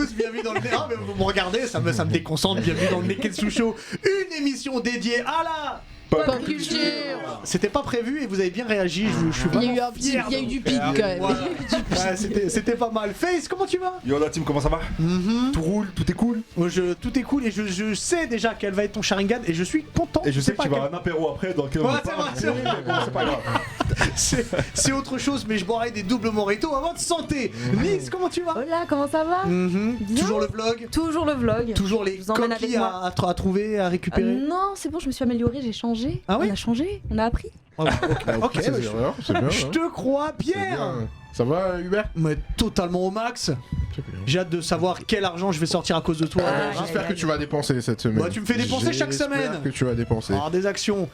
tous, bienvenue dans le ah, mais vous me regardez, ça me déconcentre, bienvenue dans le Neketsu Show, une émission dédiée à la Pop culture. C'était pas prévu et vous avez bien réagi, je suis Il y a eu vraiment un petit, fier il y a eu de- du pic quand même. Voilà. Il y a eu du pic. Ouais, c'était pas mal. Face, comment tu vas? Yo la team, comment ça va? Tout roule, tout est cool. Moi, tout est cool et je sais déjà quel va être ton Sharingan et je suis content. Et je sais que pas tu vas à quel- un apéro après dans lequel Ouais, on c'est parle. vrai, c'est vrai. Mais bon, c'est pas grave. C'est autre chose, mais je boirai des doubles mojitos avant de santé. Nice, comment tu vas? Hola, comment ça va? Mhm. Bien. Toujours le vlog, Toujours le vlog. toujours les Je vous emmène coquilles avec moi. à trouver, à récupérer. Non, c'est bon, je me suis améliorée, j'ai changé. Ah oui On a changé, on a appris. Oh, bah, ok, c'est bah, bien, c'est bien. je te crois, C'est Pierre. bien. Ça va, Hubert? Mais totalement au max. J'ai hâte de savoir quel argent je vais sortir à cause de toi. Ah, J'espère que tu vas dépenser cette semaine. Bah, tu me fais dépenser chaque semaine. J'espère que tu vas dépenser. Alors, des actions.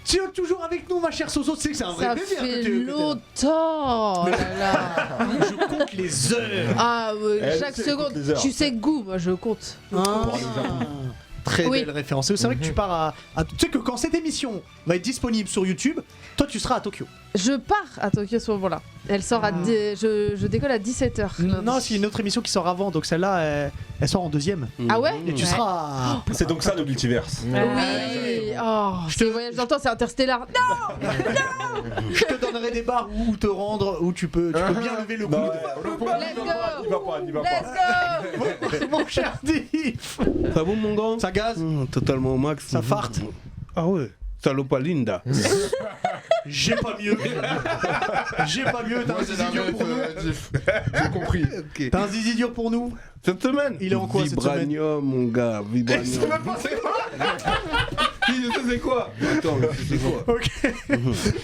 Tu es toujours avec nous, ma chère Soso, tu sais que c'est un vrai Ça plaisir fait que tu longtemps. Oh là là. Je compte les heures. Ah ouais, Elle chaque sait, elle compte seconde. les heures. Tu sais goût, moi je compte. Très Oui. belle référence. Et c'est vrai que tu pars tu sais que quand cette émission va être disponible sur YouTube, toi tu seras à Tokyo. Je pars à Tokyo ce moment-là. Elle sort à je décolle à 17h. Non, c'est une autre émission qui sort avant, donc celle-là, elle sort en deuxième. Ah ouais. Et tu seras. C'est donc ça le multiverse. Oui. Oh, je voyage dans le temps, c'est interstellar. Non. Je te donnerai des barres où te rendre, où tu peux bien lever le coude. Let's go. N'y va pas, n'y va Let's pas. go. Mon cher Diff. Ça va mon gars? Ça gaz. Totalement au max. Ça farte. Ah ouais. Salopalinda. J'ai pas mieux. J'ai pas mieux. T'as un zizi dur pour nous. J'ai compris. Ok. T'as un zizi dur pour nous. Cette semaine? Il est en quoi, cette semaine? Vibranium, mon gars. Vibranium. Qui je sais c'est quoi? Attends, je sais quoi? Ok.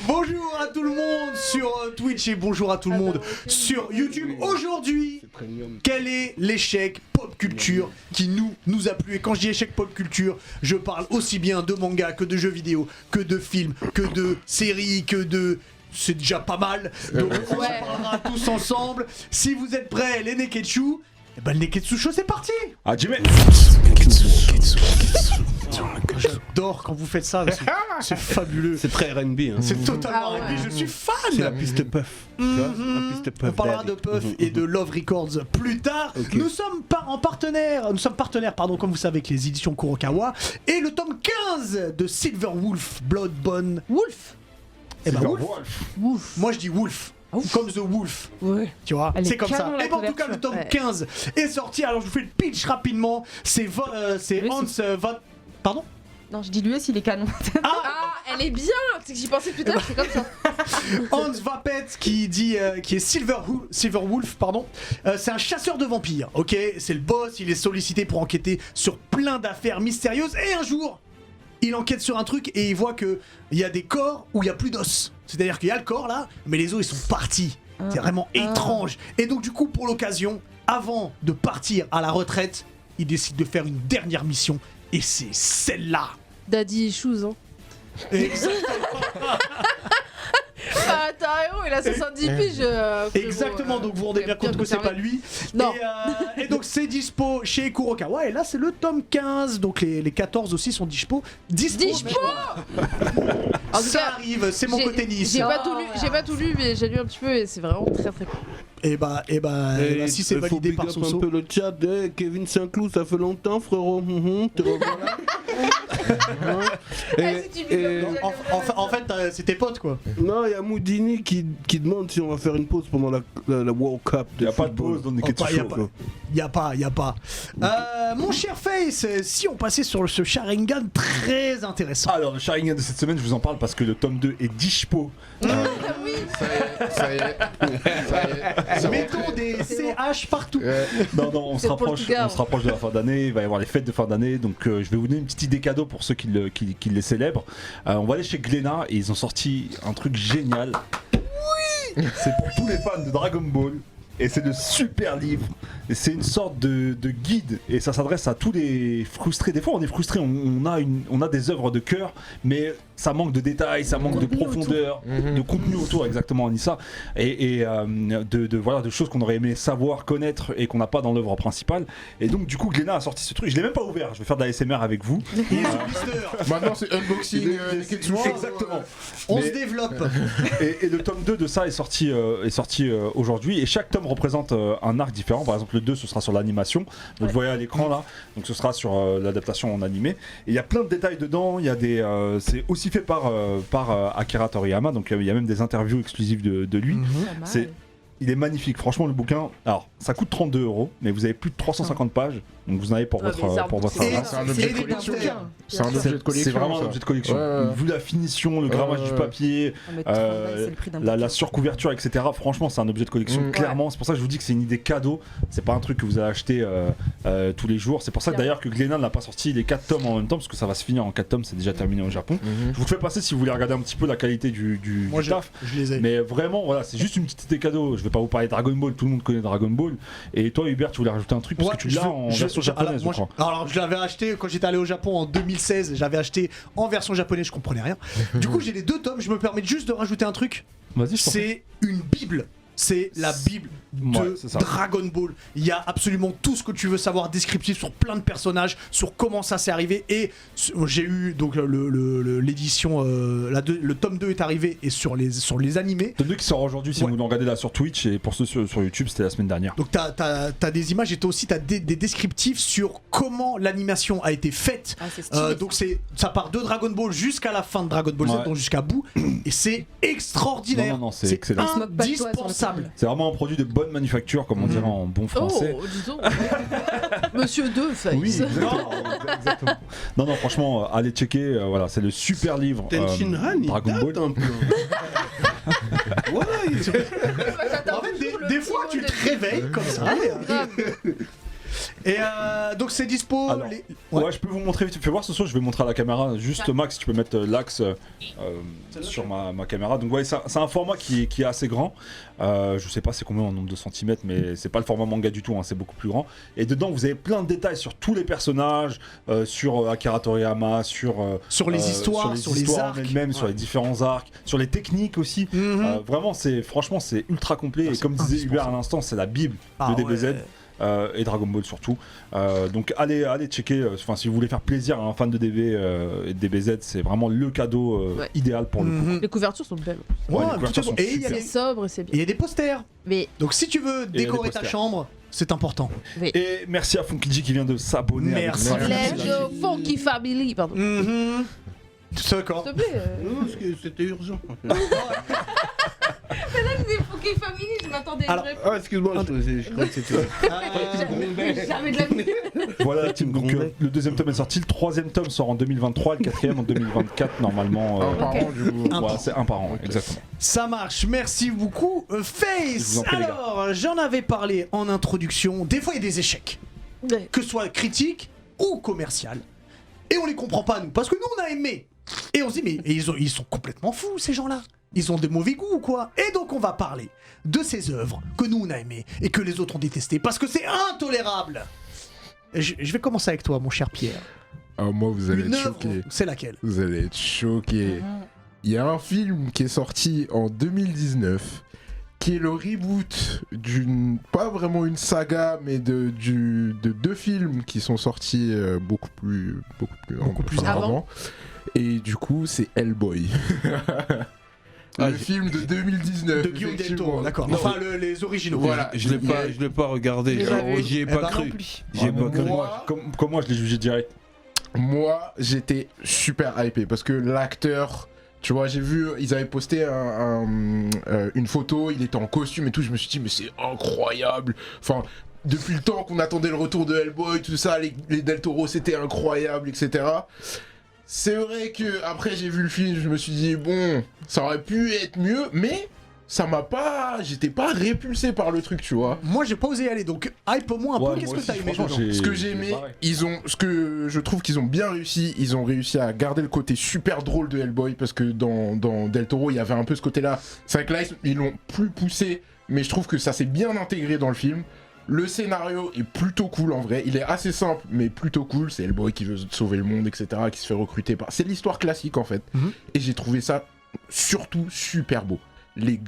Bonjour à tout le monde sur Twitch et bonjour à tout le monde sur YouTube. Aujourd'hui, Premium. quel est l'échec pop culture qui nous a plu? Et quand je dis échec pop culture, je parle aussi bien de manga que de jeux vidéo, que de films, que de séries, que de... C'est déjà pas mal. Donc on en Ouais. parlera tous ensemble. Si vous êtes prêts, les Neketsu, et ben le Neketsu Show, c'est parti. Ah, Jimmy. J'adore quand vous faites ça. C'est fabuleux. C'est très R&B. Hein. C'est totalement Ah ouais. R&B, je suis fan. C'est la piste puff. Tu vois? La piste puff. On parlera daddy. de Puff et de Love Records plus tard. Ok. Nous sommes partenaires, pardon, comme vous savez, avec les éditions Kurokawa et le tome 15 de Silver Wolf, Bloodborne. Wolf. Eh ben Wolf. Wolf. Moi je dis Wolf. Comme The Wolf, Ouais. tu vois, Elle c'est est comme ça. canon, la Et ben en tout cas, le couverture. tome Ouais. 15 est sorti. Alors je vous fais le pitch rapidement. C'est Lui, Hans Van. Pardon. Non, je dis lui aussi, il est canon. Ah, Ah, elle est bien. C'est que j'y pensais plus tard. C'est comme ça. Hans Vapet qui est Silver Wolf, pardon. C'est un chasseur de vampires, ok. C'est le boss, il est sollicité pour enquêter sur plein d'affaires mystérieuses. Et un jour, il enquête sur un truc et il voit que il y a des corps où il y a plus d'os. C'est-à-dire qu'il y a le corps là, mais les os ils sont partis. C'est vraiment étrange. Et donc du coup, pour l'occasion, avant de partir à la retraite, il décide de faire une dernière mission. Et c'est celle-là. Daddy Issues, hein. Ah, t'as raison, il a 70 piges. Exactement, donc vous vous rendez bien compte que c'est pas lui. Non. Et donc c'est dispo chez Kurokawa. Et là c'est le tome 15. Donc les 14 aussi sont dispo. Dispo. En tout Ça cas, arrive, c'est mon côté Nice. J'ai pas tout lu, mais j'ai lu un petit peu et c'est vraiment très très cool. Et bah, si c'est faut validé big par up Soso. un peu le chat. Kevin Saint-Cloud, ça fait longtemps, frérot. Te revoilà. si tu big up, En fait, c'est tes potes quoi. Non, il y a Moudini qui demande si on va faire une pause pendant la World Cup. Il n'y a pas de pause dans Neketsu Oh, pas, y a Show. pas. Y a pas. Mon cher Face, si on passait sur ce Sharingan très intéressant. Alors, le Sharingan de cette semaine, je vous en parle parce que le tome 2 est dispo. Ça y est. Mettons des CH partout. Non, on se C'est rapproche Portugal. de la fin d'année, il va y avoir les fêtes de fin d'année, donc je vais vous donner une petite idée cadeau pour ceux qui les célèbrent. On va aller chez Glénat et ils ont sorti un truc génial. Oui. C'est pour tous les fans de Dragon Ball. Et c'est de super livres. Et c'est une sorte de guide. Et ça s'adresse à tous les frustrés. Des fois, on est frustré, on a des œuvres de cœur, mais ça manque de détails, ça manque de profondeur, de contenu autour, exactement, on dit ça. Et de choses qu'on aurait aimé savoir, connaître et qu'on n'a pas dans l'œuvre principale. Et donc, du coup, Glénat a sorti ce truc. Je l'ai même pas ouvert. Je vais faire de la SMR avec vous. Maintenant, c'est unboxing Neketsu Show. Exactement. On Mais- se développe. Et le tome 2 de ça est sorti aujourd'hui. Et chaque tome représente un arc différent. Par exemple, le 2 ce sera sur l'animation. Vous le voyez à l'écran là, donc ce sera sur l'adaptation en animé. Et il y a plein de détails dedans, il y a des, c'est aussi fait par Akira Toriyama, donc il y a même des interviews exclusives de lui. C'est Il est magnifique, franchement le bouquin. Alors, ça coûte 32 €, mais vous avez plus de 350 pages, donc vous en avez pour votre Et C'est un objet de des collection. posters. C'est un objet de collection. C'est vraiment un ça. objet de collection. Ouais. Vu la finition, le grammage du papier, C'est le prix d'un la surcouverture, etc. Franchement, c'est un objet de collection, clairement. C'est pour ça que je vous dis que c'est une idée cadeau. C'est pas un truc que vous allez acheter tous les jours. C'est pour ça que d'ailleurs que Glénat n'a pas sorti les 4 tomes en même temps, parce que ça va se finir en 4 tomes, c'est déjà terminé au Japon. Je vous le fais passer si vous voulez regarder un petit peu la qualité du taf. Je les ai. Mais vraiment, voilà, c'est juste une petite idée cadeau. Je vais pas vous parler de Dragon Ball, tout le monde connaît Dragon Ball. Et toi, Hubert, tu voulais rajouter un truc parce que tu l'as en version japonaise, je crois. Alors, je l'avais acheté quand j'étais allé au Japon en 2016. J'avais acheté en version japonaise, je comprenais rien. Du coup, j'ai les 2 tomes. Je me permets juste de rajouter un truc. Vas-y, je t'en prie. C'est une bible. C'est la bible Ouais, de c'est ça. Dragon Ball. Il y a absolument tout ce que tu veux savoir, descriptif sur plein de personnages, sur comment ça s'est arrivé. Et j'ai eu donc l'édition, le tome 2 est arrivé et sur les animés. Tome 2 qui sort aujourd'hui, si vous le regardez là sur Twitch, et pour ceux sur YouTube, c'était la semaine dernière. Donc t'as des images et t'as des descriptifs sur comment l'animation a été faite. Ah, c'est stylé. Donc ça part de Dragon Ball jusqu'à la fin de Dragon Ball Z, Ouais. donc jusqu'à bout. Et c'est extraordinaire. Non, c'est excellent. Ils se moquent pas de toi sur le indispensable. C'est vraiment un produit de bonne manufacture, comme on dirait en bon français. Oh, disons. Monsieur Deux-Face. Oui, exactement. Non, franchement, allez checker. Voilà, c'est le super livre Tenshin Han, il Dragon date Ball. un peu. Voilà, En fait, des fois tu te réveilles comme ça. Et donc c'est dispo. Alors, ouais, je peux vous montrer. Fais voir ce soir, je vais montrer à la caméra. Juste Max, tu peux mettre l'axe sur ma caméra. Donc ouais, c'est un format qui est assez grand. Je sais pas c'est combien en nombre de centimètres, mais c'est pas le format manga du tout, hein, c'est beaucoup plus grand. Et dedans, vous avez plein de détails sur tous les personnages, sur Akira Toriyama, sur les histoires, sur les arcs, même sur les différents arcs, sur les techniques aussi. Vraiment, franchement, c'est ultra complet. Et comme disait Hubert à l'instant, c'est la bible de DBZ. Et Dragon Ball surtout. Donc allez checker. Si vous voulez faire plaisir à un fan de DB et de DBZ, c'est vraiment le cadeau idéal pour le coup. Les couvertures sont belles. Ouais, les couvertures sont et il y a C'est sobre et c'est il bien. y a des posters. Mais Donc si tu veux décorer ta posters. chambre, c'est important. Et merci à Funkiji qui vient de s'abonner. Merci. Let's go Funky Family, pardon. D'accord. S'il te plaît. non, parce que c'était urgent. C'est Funky Family, je m'attendais. Alors, Ah, excuse-moi, je crois que c'était. Jamais de la vie. Voilà la team. Donc le deuxième tome est sorti, le troisième tome sort en 2023, le quatrième en 2024 normalement. Un par an, du coup. Ouais, c'est un par an, exactement. Ça marche, merci beaucoup Je Face. vous en prie, les gars. Alors, j'en avais parlé en introduction, des fois il y a des échecs, que ce soit critique ou commercial. Et on les comprend pas nous, parce que nous on a aimé. Et on se dit mais ils sont complètement fous ces gens-là. Ils ont des mauvais goûts ou quoi? Et donc on va parler de ces œuvres que nous on a aimées et que les autres ont détestées, parce que c'est intolérable. Et je vais commencer avec toi mon cher Pierre. Alors moi, vous allez Une être œuvre, choqués. c'est laquelle? Vous allez être choqués. Il y a un film qui est sorti en 2019 qui est le reboot d'une, pas vraiment une saga, mais de 2 films qui sont sortis beaucoup plus avant. Et du coup, c'est Hellboy. Le film de 2019. De Guillaume Del Toro, effectivement. d'accord. Non, Enfin les originaux. Voilà, Je l'ai pas regardé. Mais Alors, j'y ai Eh pas ben, cru. non plus. J'y ai pas cru. Comme moi, je l'ai jugé direct. Moi, j'étais super hypé parce que l'acteur, tu vois, j'ai vu, ils avaient posté une photo, il était en costume et tout, je me suis dit, mais c'est incroyable. Enfin, depuis le temps qu'on attendait le retour de Hellboy, tout ça, les Del Toro, c'était incroyable, etc. C'est vrai que après j'ai vu le film, je me suis dit, bon, ça aurait pu être mieux, mais ça m'a pas. J'étais pas répulsé par le truc, tu vois. Moi j'ai pas osé y aller, donc hype-moi un peu, qu'est-ce que t'as aimé dedans? Ce que j'ai aimé, ce que je trouve qu'ils ont bien réussi, ils ont réussi à garder le côté super drôle de Hellboy, parce que dans Del Toro, il y avait un peu ce côté-là. C'est vrai que là, ils l'ont plus poussé, mais je trouve que ça s'est bien intégré dans le film. Le scénario est plutôt cool en vrai, il est assez simple, mais plutôt cool. C'est Hellboy qui veut sauver le monde, etc., qui se fait recruter par... C'est l'histoire classique en fait. Et j'ai trouvé ça surtout super beau. Les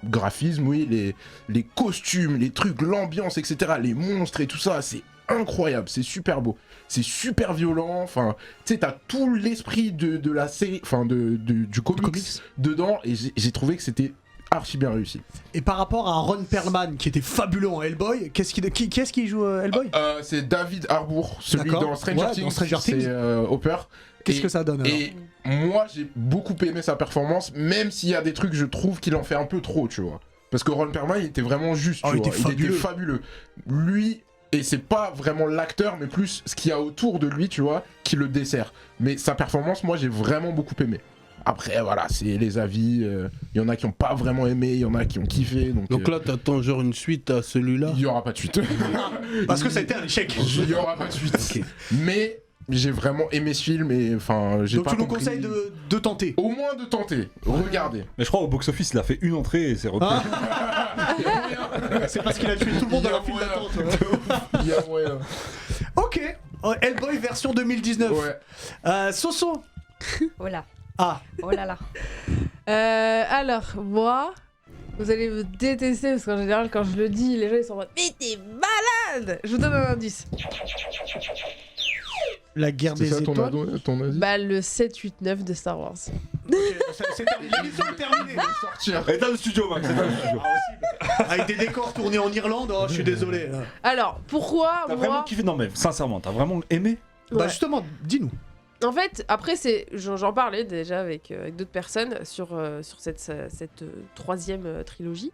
graphismes, oui, les costumes, les trucs, l'ambiance, etc., les monstres et tout ça, c'est incroyable, c'est super beau, c'est super violent, enfin, tu sais, t'as tout l'esprit de la série, enfin, du comics dedans, et j'ai trouvé que c'était archi bien réussi. Et par rapport à Ron Perlman qui était fabuleux en Hellboy, qui est-ce qui joue Hellboy? C'est David Harbour, celui D'accord. dans Stranger Ouais, Things. dans Stranger Things. C'est Hopper. Qu'est-ce que ça donne alors? Et moi, j'ai beaucoup aimé sa performance, même s'il y a des trucs, je trouve qu'il en fait un peu trop, tu vois. Parce que Ron Perlman, il était vraiment juste, tu il vois. était fabuleux. Il était fabuleux. Lui, et c'est pas vraiment l'acteur, mais plus ce qu'il y a autour de lui, tu vois, qui le dessert. Mais sa performance, moi, j'ai vraiment beaucoup aimé. Après, voilà, c'est les avis. Il y en a qui ont pas vraiment aimé, il y en a qui ont kiffé. Donc là, t'attends genre une suite à celui-là. il y aura pas de suite. Parce que ça a été un échec. Il y aura pas de suite. Mais j'ai vraiment aimé ce film et enfin, j'ai Donc pas tu nous compris. conseilles de tenter. Au moins de tenter. Regardez. Mais je crois au box-office, il a fait une entrée et c'est repris. C'est parce qu'il a tué tout le monde Il y dans a la file moyen. d'attente. Il y a moyen. Ok. Hellboy version 2019. Ouais. Soso. Oh là. Ah. Oh là là. Alors, moi, vous allez me détester parce qu'en général, quand je le dis, les gens ils sont en mode mais t'es malade. Je vous donne un indice. La guerre C'est des ça ton étoiles. avis Bah, le 7, 8, 9 de Star Wars. Ok, c'est terminé. L'émission est terminée. Sortir. Éteins le studio, Max, éteins le studio. Avec des décors tournés en Irlande, oh, je suis désolé. Alors, pourquoi T'as vraiment moi. kiffé? Non, mais sincièrement, t'as vraiment aimé? Bah Ouais. justement, dis-nous. En fait, après, j'en parlais déjà avec d'autres personnes sur cette troisième trilogie.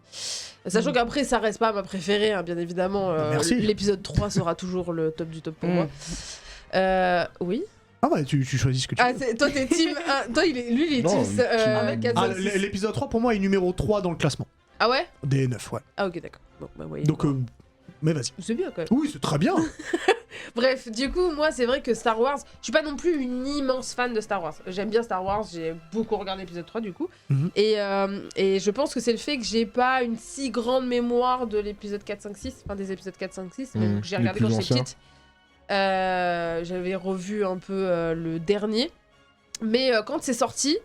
Sachant qu'après, ça reste pas ma préférée, hein, bien évidemment. Merci. L'épisode 3 sera toujours le top du top pour moi. Oui. Ah ouais, tu choisis ce que tu Ah, veux. toi, t'es team. Toi, lui, il est Non, team. team- 4, Ah, 5, 6. l'épisode 3 pour moi est numéro 3 dans le classement. Ah ouais. Des 9, ouais. Ah, ok, d'accord. Bon, bah, ouais, Donc, mais vas-y. c'est bien quand même. Oui, c'est très bien. Bref, du coup, moi, c'est vrai que Star Wars, je suis pas non plus une immense fan de Star Wars. J'aime bien Star Wars, j'ai beaucoup regardé l'épisode 3 du coup. Mhm. Et je pense que c'est le fait que j'ai pas une si grande mémoire de l'épisode 4, 5, 6, enfin des épisodes 4, 5, 6, mais Mhm, que j'ai les regardé plus quand j'étais anciens. petite. J'avais revu un peu le dernier. Mais quand c'est sorti,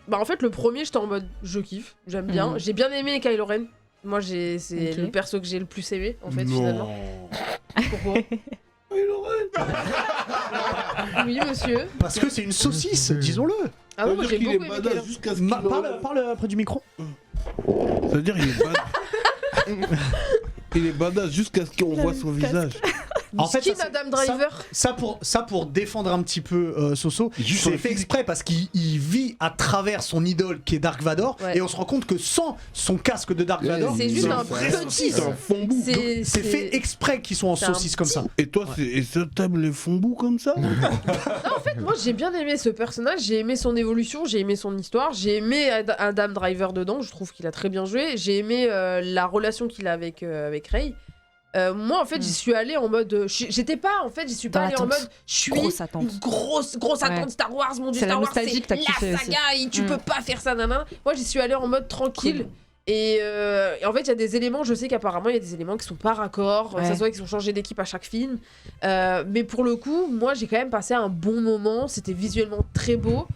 bah en fait, le premier, j'étais en mode je kiffe, j'aime bien. Mhm. J'ai bien aimé Kylo Ren. Moi, c'est Ok. le perso que j'ai le plus aimé, en fait, finalement. Pourquoi Oui, monsieur. Parce que c'est une saucisse, disons-le. Ah ouais, moi j'ai qu'il est beaucoup aimé Kylo badass Ren. jusqu'à ce qu'il Parle près du micro. Ça veut dire qu'il est badass. Il est badass jusqu'à ce qu'on voit son visage. En fait, Skin ça, c'est- Adam Driver. Ça pour défendre un petit peu Soso, Juste sur c'est le fait exprès parce qu'il vit à travers son idole qui est Dark Vador Ouais. et on se rend compte que sans son casque de Dark Vador, C'est juste un vrai petit- saucisse. C'est un fond bout. C'est fait exprès qu'ils sont en c'est un saucisse comme ça. Et toi, et ça t'aimes les fonds bout comme ça? Moi j'ai bien aimé ce personnage, j'ai aimé son évolution, j'ai aimé son histoire, j'ai aimé Adam Driver dedans, je trouve qu'il a très bien joué, j'ai aimé la relation qu'il a avec Rey. Moi en fait j'y suis allée en mode j'étais pas en fait j'y suis pas Dans allée en l'attente. mode je suis Grosse attente. une grosse attente Ouais. Star Wars, mon dieu, C'est la Star Wars nostalgie c'est que t'as la kiffé aussi. saga et tu Mm. peux pas faire ça nanana. Moi j'y suis allée en mode tranquille. Cool. Et en fait, il y a des éléments, je sais qu'apparemment, il y a des éléments qui sont pas raccords, Ouais. ça se voit qu'ils ont changé d'équipe à chaque film. Mais pour le coup, moi, j'ai quand même passé un bon moment, c'était visuellement très beau.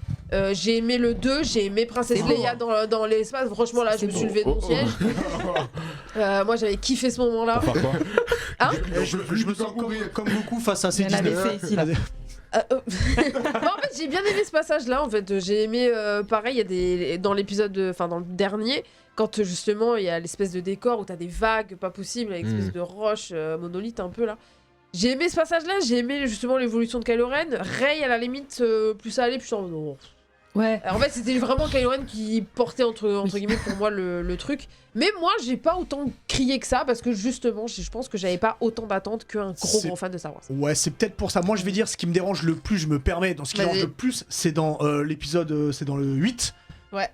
J'ai aimé le 2, j'ai aimé Princesse C'est beau, Leia dans l'espace. Franchement, là, je C'est me beau. suis levée de mon siège. Moi, j'avais kiffé ce moment-là. Pour faire quoi? Hein Je me sens comme beaucoup face à ces Il y en a Disney. des faits ici, là. En fait, j'ai bien aimé ce passage-là. En fait, j'ai aimé, pareil, il y a des dans l'épisode, enfin dans le dernier, quand justement il y a l'espèce de décor où t'as des vagues pas possibles avec espèce de roches monolithes un peu là. J'ai aimé ce passage-là. J'ai aimé justement l'évolution de Kylo Ren. Rey, à la limite, plus ça allait, plus ça. Non. Ouais. En fait, c'était vraiment Kylo Ren qui portait entre guillemets pour moi le truc. Mais moi, j'ai pas autant crié que ça parce que justement, je pense que j'avais pas autant d'attentes qu'un C'est- gros fan de Star Wars. Ouais, c'est peut-être pour ça. Moi, je vais dire ce qui me dérange le plus, je me permets, dans ce qui me Vas-y. dérange le plus, c'est dans l'épisode, c'est dans le 8. Ouais.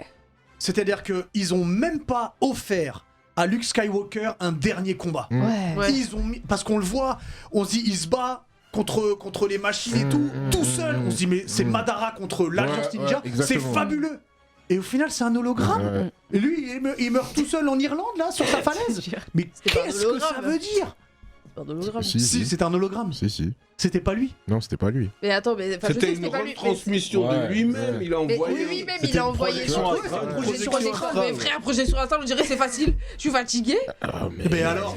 C'est-à-dire qu'ils ont même pas offert à Luke Skywalker un dernier combat. Ouais. Ils ont mis, parce qu'on le voit, on se dit, il se bat contre les machines et tout seul. On se dit, mais c'est Madara contre l'Alliance Ouais, Ninja, ouais, c'est exactement. fabuleux. Et au final, c'est un hologramme. Ouais. Et lui, il meurt tout seul en Irlande, là, sur sa falaise. Mais C'était pas un qu'est-ce que hologramme. ça veut dire? C'est un hologramme. Si, c'est un hologramme. Si. C'était pas lui. Non, c'était pas lui. Mais attends, mais enfin, je sais C'était que une c'était pas lui. mais retransmission Ouais, de lui-même. ouais. Il a Mais envoyé. lui-même, C'était il a une envoyé projection son astrale. truc. Une Projection projection astrale. astrale. Mais frère, projection astrale, on dirait c'est facile. Je suis fatigué. Eh ben alors,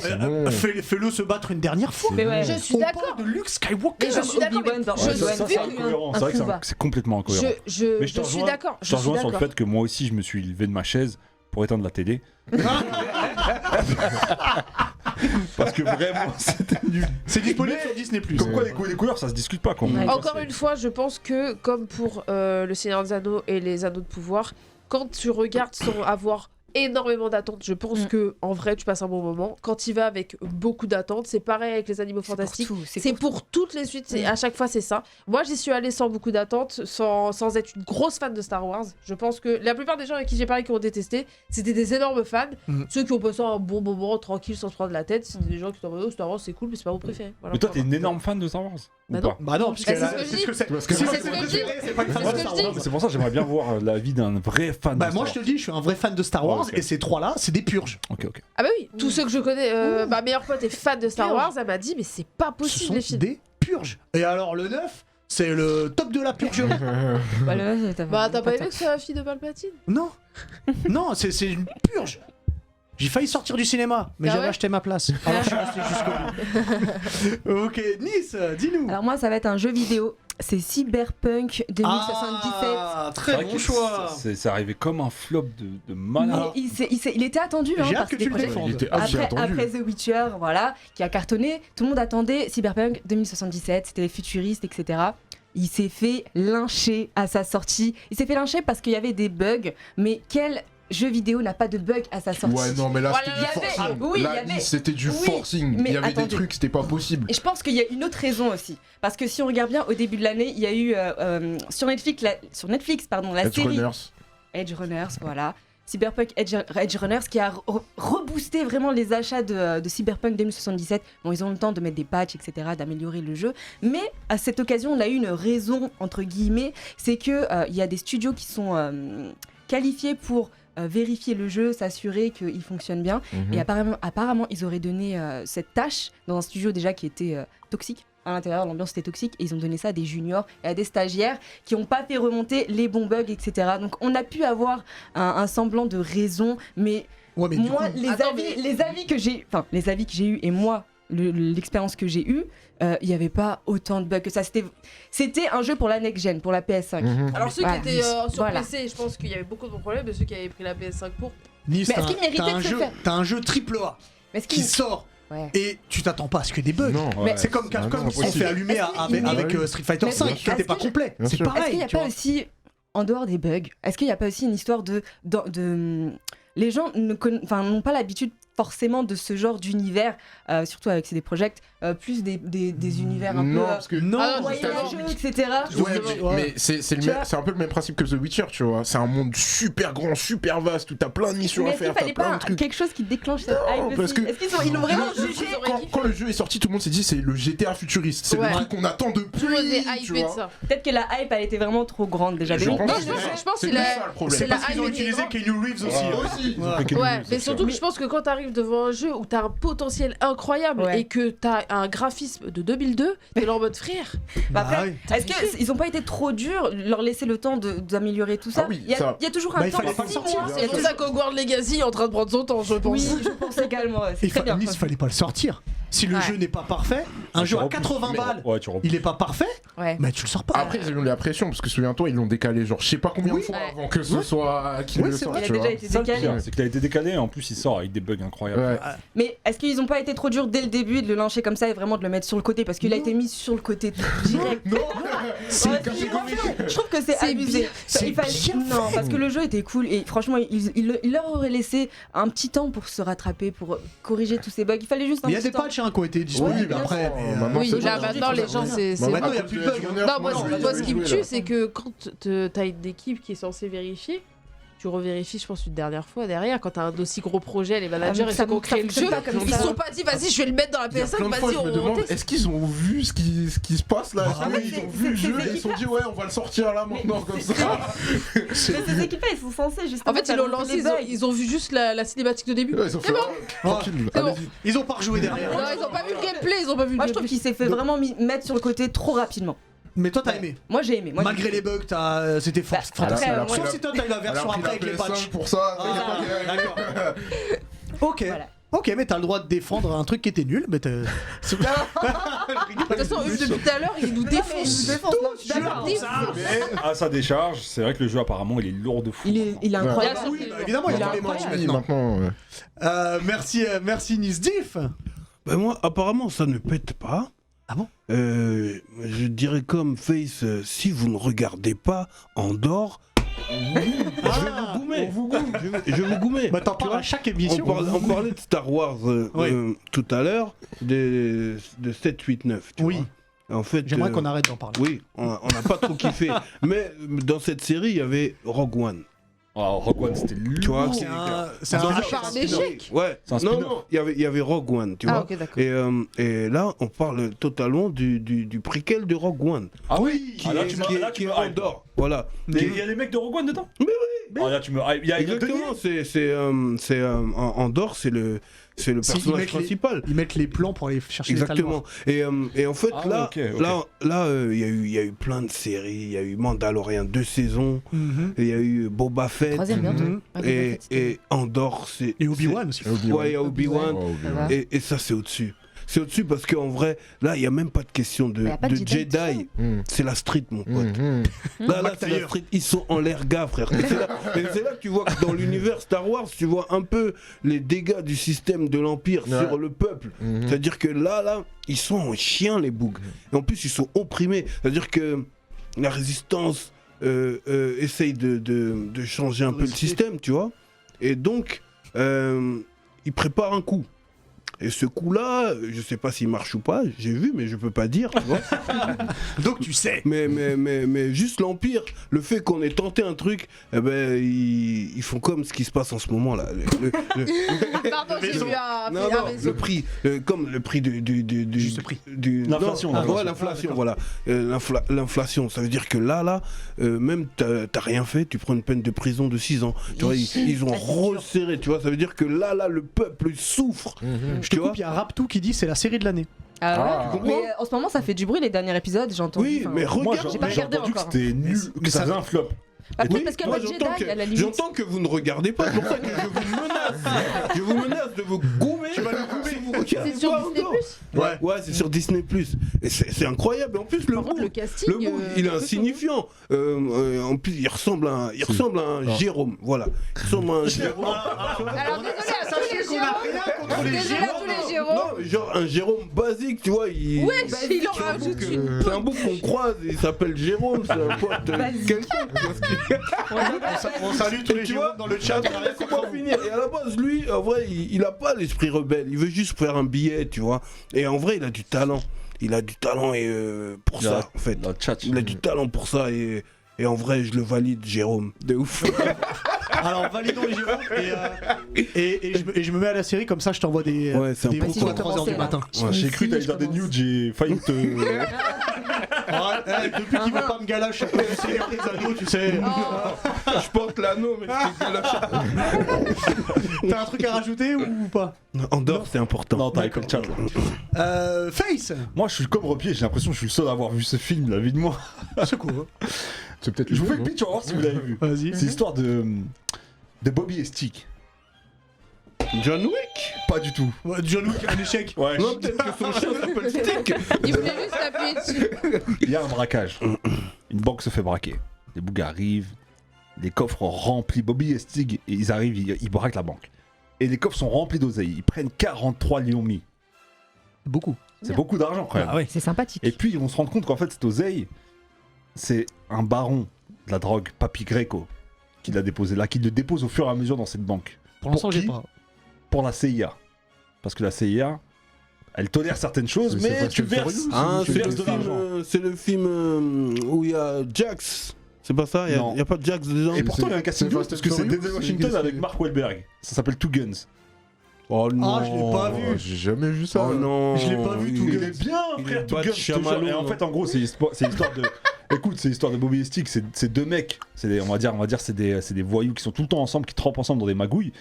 fais-le se battre une dernière fois. Mais ouais. Je suis On d'accord. parle de Luke Skywalker. Mais je suis d'accord. Obi-Wan dans Je Ouais, ça, suis c'est incohérent. C'est vrai que c'est complètement incohérent. Mais je je te suis rejoins- d'accord. Je te rejoins sur le fait que moi aussi je me suis levé de ma chaise pour éteindre la télé. Parce que vraiment, c'était nul. C'est disponible sur Disney+. Comme quoi, les couleurs, ça se discute pas. Ouais. Encore une fois, je pense que, comme pour Le Seigneur des Anneaux et les Anneaux de Pouvoir, quand tu regardes sans avoir énormément d'attentes, je pense que en vrai tu passes un bon moment. Quand il va avec beaucoup d'attentes, c'est pareil avec les Animaux Fantastiques. C'est pour toutes les suites, à chaque fois c'est ça. Moi j'y suis allée sans beaucoup d'attentes, sans être une grosse fan de Star Wars. Je pense que la plupart des gens avec qui j'ai parlé qui ont détesté, c'était des énormes fans. Ceux qui ont passé un bon moment tranquille sans se prendre la tête, c'était des gens qui sont en mode Star Wars c'est cool mais c'est pas mon préféré. Voilà, Mais toi, t'es une énorme fan de Star Wars? Bah ou non. pas Bah non, parce Bah, que c'est ce que je dis. Si C'est c'est ce que ton je dis. préféré, c'est pas une fan C'est de ce que Star je Wars. dis. C'est pour ça que j'aimerais bien voir l'avis d'un vrai fan Bah de moi Star je te dis, je suis un vrai fan de Star Wars Ouais, ok. et ces trois-là, c'est des purges. Wars. Ok. Ah bah oui, tous ceux que je connais, ma meilleure pote est fan de Star Wars, elle m'a dit mais c'est pas Ce possible sont les films. des purges. Et alors le 9, c'est le top de la purgerie. Bah t'as pas aimé que ce soit la fille de Palpatine? Non, non, c'est une purge. J'ai failli sortir du cinéma, mais Ah j'avais ouais acheté ma place. Alors je suis resté jusqu'au bout. Ok, Nice, dis-nous. Alors moi, ça va être un jeu vidéo. C'est Cyberpunk 2077. Ah, très bon choix. C'est arrivé comme un flop de malade. Mais il était attendu J'ai par hâte que des tu le projets. défendes. Il était archi attendu. Après The Witcher, voilà, qui a cartonné, tout le monde attendait Cyberpunk 2077, c'était futuriste, etc. Il s'est fait lyncher à sa sortie. Il s'est fait lyncher parce qu'il y avait des bugs, mais quel jeu vidéo n'a pas de bugs à sa sortie? Ouais, non, mais là, Voilà, c'était il y du avait- forcing. oui, il y Là, avait- c'était du oui, forcing. mais Il y avait attendez. des trucs, c'était pas possible. Et je pense qu'il y a une autre raison aussi. Parce que si on regarde bien, au début de l'année, il y a eu sur Netflix, la Edge série Runners. Edge Runners, voilà. Cyberpunk Edge Runners qui a reboosté vraiment les achats de Cyberpunk 2077. Bon, ils ont le temps de mettre des patchs, etc., d'améliorer le jeu. Mais à cette occasion, on a eu une raison, entre guillemets, c'est qu'il y a des studios qui sont qualifiés pour vérifier le jeu, s'assurer qu'il fonctionne bien. Mhm. Et apparemment, ils auraient donné cette tâche dans un studio déjà qui était toxique. À l'intérieur, l'ambiance était toxique et ils ont donné ça à des juniors et à des stagiaires qui n'ont pas fait remonter les bons bugs, etc. Donc on a pu avoir un semblant de raison, mais Ouais, mais du moi, coup, Attends, les avis que j'ai eus et moi, l'expérience que j'ai eue, il n'y avait pas autant de bugs que ça. C'était un jeu pour la next-gen, pour la PS5. Mhm. Alors ceux Voilà. qui étaient sur Voilà. PC, je pense qu'il y avait beaucoup de bons problèmes, mais ceux qui avaient pris la PS5 pour... Nice, Mais t'as est-ce qu'il méritait t'as un de se jeu, faire t'as un jeu triple A Mais est-ce qui qu'il- sort Ouais. et tu t'attends pas à ce que des bugs. Non. Ouais. C'est comme Ah non, Capcom qui s'est impossible. fait allumer Est-ce qu'il- avec Mais- Street Fighter Mais 5 bien qui sûr. n'était pas Est-ce que- complet. Bien C'est sûr. Est-ce qu'il pareil. n'y a tu pas vois. aussi, en dehors des bugs, est-ce qu'il n'y a pas aussi une histoire de les gens n'ont pas l'habitude forcément de ce genre d'univers, surtout avec CD Projekt, plus des univers un Non, peu parce que Non, Ah non, moyenâgeux, etc. Ouais, Ouais. mais c'est Tu vois. un peu le même principe que The Witcher, tu vois. C'est un monde super grand, super vaste où t'as plein de missions Mais à est-ce qu'il faire, t'as fallait plein pas de trucs. quelque chose qui déclenche cette Non, hype parce aussi que- Est-ce qu'ils l'ont vraiment Non, jugé Quand le jeu est sorti, tout le monde s'est dit c'est le GTA futuriste. C'est Ouais. le truc qu'on attend depuis. Tout le monde est tu hypé de vois. ça. Peut-être que la hype elle était vraiment trop grande déjà. Je Mais pense Non, que je c'est pense c'est qu'il plus a- ça le problème. C'est parce la qu'ils ont hype était utilisé grande. Keanu Reeves aussi. Ouais. hein. Aussi. Ouais. Ouais, mais surtout que Mais- je pense que quand t'arrives devant un jeu où t'as un potentiel incroyable Ouais. et que t'as un graphisme de 2002, t'es là en mode frère. Bah, Bah après, oui. est-ce qu'ils ont pas été trop durs, leur laisser le temps d'améliorer tout ça? Ah oui, il, y a, ça. il y a toujours Bah, un il temps fallait de pas le 6 sortir. mois. Bien Il y a C'est pour sûr. ça qu'Hogwarts Legacy est en train de prendre son temps, je pense. Oui, je pense également. C'est Et très bien. Nice, fallait pas le sortir. Si le Ouais. jeu n'est pas parfait, un Ouais, jeu tu à repousses. 80 balles, Ouais, tu repousses. il est pas parfait, Ouais. mais tu le sors pas. Après, ils ont eu la pression parce que souviens-toi, ils l'ont décalé genre je sais pas combien de Oui. fois Ouais. avant que ce soit qu'il Oui, le c'est sorte, vrai. Il tu a vois. déjà été C'est ça le décalé. pire, c'est qu'il a été décalé et en plus il sort avec des bugs incroyables. Ouais. Mais est-ce qu'ils ont pas été trop durs dès le début de le lyncher comme ça et vraiment de le mettre sur le côté? Parce qu'il a été mis sur le côté direct. Non, C'est Ouais, catégorique. je trouve que c'est C'est abusé. bien. C'est Il fallait- bien Non, fait. parce que le jeu était cool et franchement, il leur aurait laissé un petit temps pour se rattraper, pour corriger tous ces bugs. Il fallait juste un Mais il y a petit des temps. patchs hein, qui ont été Oui, disponibles bien après. sûr. mais, Maintenant, Oui, c'est là bon, maintenant aujourd'hui, les gens c'est. Bah, Maintenant, il y a à plus de cause bugs. Edge Runners, Non, moi je vais ce qui me jouer, tue, là. c'est que quand t'as une équipe qui est censée vérifier, tu revérifies, je pense, une dernière fois derrière. Quand t'as un aussi gros projet, les managers mais et ça ceux qui ont créé le fonctionne jeu, pas comme ils ça. se sont pas dit, vas-y, je vais le mettre dans la Il y a PS5, plein de fois, vas-y, je me on demande, teste. est-ce qu'ils ont vu ce qui se passe là? Est-ce Bah, qu'ils c'est- ont vu le c'est- jeu c'est et ils se sont dit, ouais, on va le sortir là maintenant, comme ça. Mais ces équipes-là, ils sont censés justement. En fait, ils l'ont faire lancé, les bugs. ils ont vu juste la cinématique de début. Ouais, ils ont fait, tranquille, C'est bon. allez-y. Ils ont pas rejoué derrière. Non, ils ont pas vu le gameplay, ils ont pas vu le Moi, je trouve gameplay. qu'il s'est fait vraiment mettre sur le côté trop rapidement. Mais toi, t'as aimé. Moi, j'ai aimé. Moi, Malgré les bugs, c'était Bah, fantastique. après, Sauf si toi, t'as eu la Elle a version pris après la avec les PS5 patchs. pour ça. Ah, d'accord. Ok. Voilà. Ok, mais t'as le droit de défendre un truc qui était nul, mais t'as... De toute façon, Hugues, depuis tout à l'heure, il nous défonce. D'accord. À sa décharge, c'est vrai que le jeu apparemment il est lourd de fou. Il est incroyable. Ouais. Oui, bah, évidemment, il y a tous les modes Oui, maintenant. maintenant. Merci Nisdif. Ben moi, apparemment, ça ne pète pas. Ah bon Je dirais comme Face, si vous ne regardez pas Andorre, je vais vous goumer. Je vais vous goumer. Bah t'en Tu parles vois, à chaque on émission. parlait de Star Wars Oui. tout à l'heure, de 7, 8, 9. Tu Oui. vois. En fait, J'aimerais qu'on arrête d'en parler. Oui, on n'a pas trop kiffé. Mais dans cette série, il y avait Rogue One. Oh, Rogue One c'était lourd. Tu vois, C'est un Par un échec. Ouais, C'est un non, spin-off. non, il y avait Rogue One, tu Ah, vois. ok, d'accord. Et là, on parle totalement du préquel de Rogue One. Ah oui. Qui Ah, là, est, tu qui me- est- là, qui tu est me hype. Andorre. Voilà. Il y a les mecs de Rogue One dedans. Mais oui. Oh, là tu me hype. Il y a Exactement, c'est Andorre, c'est le personnage principal. Ils mettent les plans pour aller chercher les Exactement. Et en fait, Ah, là, ok, ok. là, il y a eu plein de séries. Il y a eu Mandalorian 2 saisons. Mhm. Il y a eu Boba Fett. Troisième bientôt. Mhm. Ah, Boba Fett, c'était- Et Andorre, c'est. Et Obi-Wan aussi. Ouais, il y a Obi-Wan. Ça va. Et ça, c'est au-dessus. C'est au-dessus parce qu'en vrai, là, il n'y a même pas de question de, Mais y a pas de de Jedi. Jedi. C'est la street, mon pote. Mm-hmm. Là, c'est la McTayer. street. Ils sont en l'air gars, frère. Et c'est là que tu vois que dans l'univers Star Wars, tu vois un peu les dégâts du système de l'Empire Ouais. sur le peuple. C'est-à-dire que là, ils sont en chien, les bougs. Et en plus, ils sont opprimés. C'est-à-dire que la résistance essaye de changer un peu le système, tu vois. Et donc, ils préparent un coup. Et ce coup-là, je sais pas s'il marche ou pas, j'ai vu, mais je peux pas dire, tu vois. Donc tu sais. Mais juste l'Empire, le fait qu'on ait tenté un truc, eh ben, ils font comme ce qui se passe en ce moment là. Pardon, j'ai vu un Non, non, le prix, comme le prix du Juste prix. L'inflation, non, l'inflation. ouais, l'inflation, voilà. L'inflation, ça veut dire que là, même t'as rien fait, tu prends une peine de prison de 6 ans. Tu vois, ils ont resserré, tu vois, ça veut dire que là, le peuple souffre. Je te coupe, il y a Raptou qui dit c'est la série de l'année. Ah ouais. Ah. Tu comprends? Mais en ce moment, ça fait du bruit les derniers épisodes, j'ai entendu. Oui, enfin, mais Moi regarde. j'ai pas j'ai regardé entendu que encore. c'était nul, que ça faisait un flop. Après, Oui, parce qu'il y a moi, pas de Jedi, à la limite. j'entends que vous ne regardez pas, c'est pour ça que je vous menace. Je vous menace de vous goumer. Si vous regardez C'est sur pas Disney+. encore. Ouais, c'est sur Disney+. Et c'est incroyable. En plus, le Par contre, bout, le casting. il est insignifiant. En plus, il ressemble à un Jérôme. Voilà. Il ressemble à un Jérôme. Alors, désolé à tous les qu'on a rien contre les Désolé à tous les Jérômes. Non, mais genre un Jérôme basique, tu vois. Ouais, il en rajoute une. C'est un bouc qu'on croise, il s'appelle Jérôme, c'est un pote de Basique. quelqu'un. tu vois ce que- On salue tous les Tu gens vois, dans le chat. Attends, laisse-moi finir. Et à la base, lui, en vrai, il a pas l'esprit rebelle. Il veut juste faire un billet, tu vois. Et en vrai, il a du talent. Il a du talent et pour ça, en fait. Dans le chat. Il a du talent pour ça et en vrai, je le valide, Jérôme. De ouf. Alors validons les Jérômes et je me mets à la série comme ça je t'envoie des Ouais, c'est des important. vocaux à 3h du matin. Ouais. J'ai cru que t'allais dire des news, j'ai failli te. Depuis qu'il veut pas me galache à cause du Seigneur des Anneaux, tu sais. Je porte l'anneau, mais T'as un truc à rajouter ou pas? Andorre, c'est important. Non, t'as avec le chat. Face. Moi, je suis comme Repier, j'ai l'impression que je suis le seul à avoir vu ce film, la vie de moi. C'est cool. C'est peut-être Je vous fais le le pitch, on va voir si vous l'avez vu. Vas-y. C'est l'histoire de Bobby et Stick. John Wick. Pas du tout. Ouais, John Wick, un échec. Ouais. Non, peut-être que son chien s'appelle Stick. Il voulait juste appuyer dessus. Il y a un braquage. Une banque se fait braquer. Les bougs arrivent, les coffres remplis. Bobby et Stig, ils arrivent, ils braquent la banque. Et les coffres sont remplis d'oseille. Ils prennent 43 lions mis. Beaucoup. C'est beaucoup d'argent quand même. Ah ouais. C'est sympathique. Et puis ils vont se rendre compte qu'en fait, cette oseille, c'est un baron de la drogue, Papy Greco, qui l'a déposé là, qui le dépose au fur et à mesure dans cette banque. Pour l'instant Pour j'ai qui pas. Pour la CIA. Parce que la CIA, elle tolère certaines choses, C'est mais Fast tu and verses. Furious. Ah, Tu c'est verses le de l'argent. film où il y a Jax. C'est pas ça? Il Non. y a pas de Jax dedans? Et pourtant, il y a un casting c'est double Fast parce and que c'est Furious, Denzel c'est Washington qu'est-ce avec que- Mark Wahlberg. Ça s'appelle Two Guns. Oh non. Ah, je l'ai pas vu. J'ai jamais vu ça. Oh non. Je l'ai pas vu, Two Il Guns. est bien, Il frère, est Two pas de Guns, je te jure. Shyamalan, Et en non. fait, en gros, c'est l'histoire de. Écoute, c'est l'histoire de Bobby et Stick. C'est deux mecs. On va dire, c'est des voyous qui sont tout le temps ensemble, qui trempent ensemble dans des magouilles.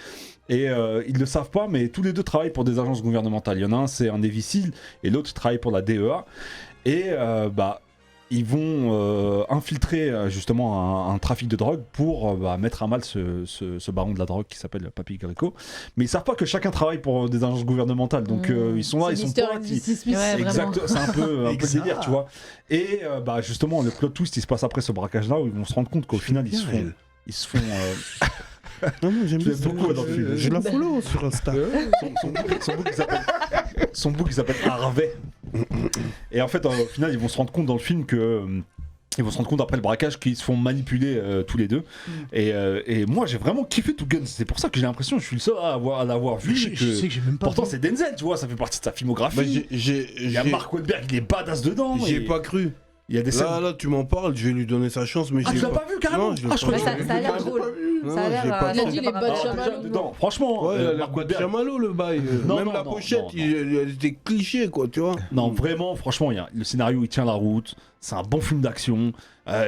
Et ils le savent pas, mais tous les deux travaillent pour des agences gouvernementales. Il y en a un, c'est un Navy SEAL, et l'autre travaille pour la DEA. Et ils vont infiltrer justement un trafic de drogue pour mettre à mal ce baron de la drogue qui s'appelle Papy Greco. Mais ils savent pas que chacun travaille pour des agences gouvernementales, donc ils sont là, ils sont potes. Ouais, Exact, c'est un peu le Exact. délire, tu vois. Et justement, le plot twist, il se passe après ce braquage-là où ils vont se rendre compte qu'au final, ils se font. Non, non, j'aime Tu bien l'aimes beaucoup dans le film. Je la follow sur Insta. son bouc il s'appelle Harvey. Et en fait, au final, ils vont se rendre compte dans le film que. Ils vont se rendre compte après le braquage qu'ils se font manipuler tous les deux. Et moi, j'ai vraiment kiffé Two Guns. C'est pour ça que j'ai l'impression que je suis le seul à l'avoir vu. Je sais que j'ai même pas. Pourtant, vu. c'est Denzel, tu vois, ça fait partie de sa filmographie. Bah, Il y a Mark Wahlberg, il est badass dedans. J'y ai et pas cru. Il y a des scènes. Là, tu m'en parles, je vais lui donner sa chance, mais Ah, j'y tu ai l'as pas vu carrément? Non, je l'ai Ah, je pas crois vu. que ça a l'air drôle. Non, Ça a l'air, j'ai pas Il a vu. dit les par bas de rapport à- Déjà, Chamallow. dedans, franchement, Ouais, il a l'air Mark pas de Wahlberg. chamallow le bail. Non, Même non, la non, pochette, non, il était cliché quoi, tu vois. Non, vraiment, franchement, le scénario il tient la route. C'est un bon film d'action.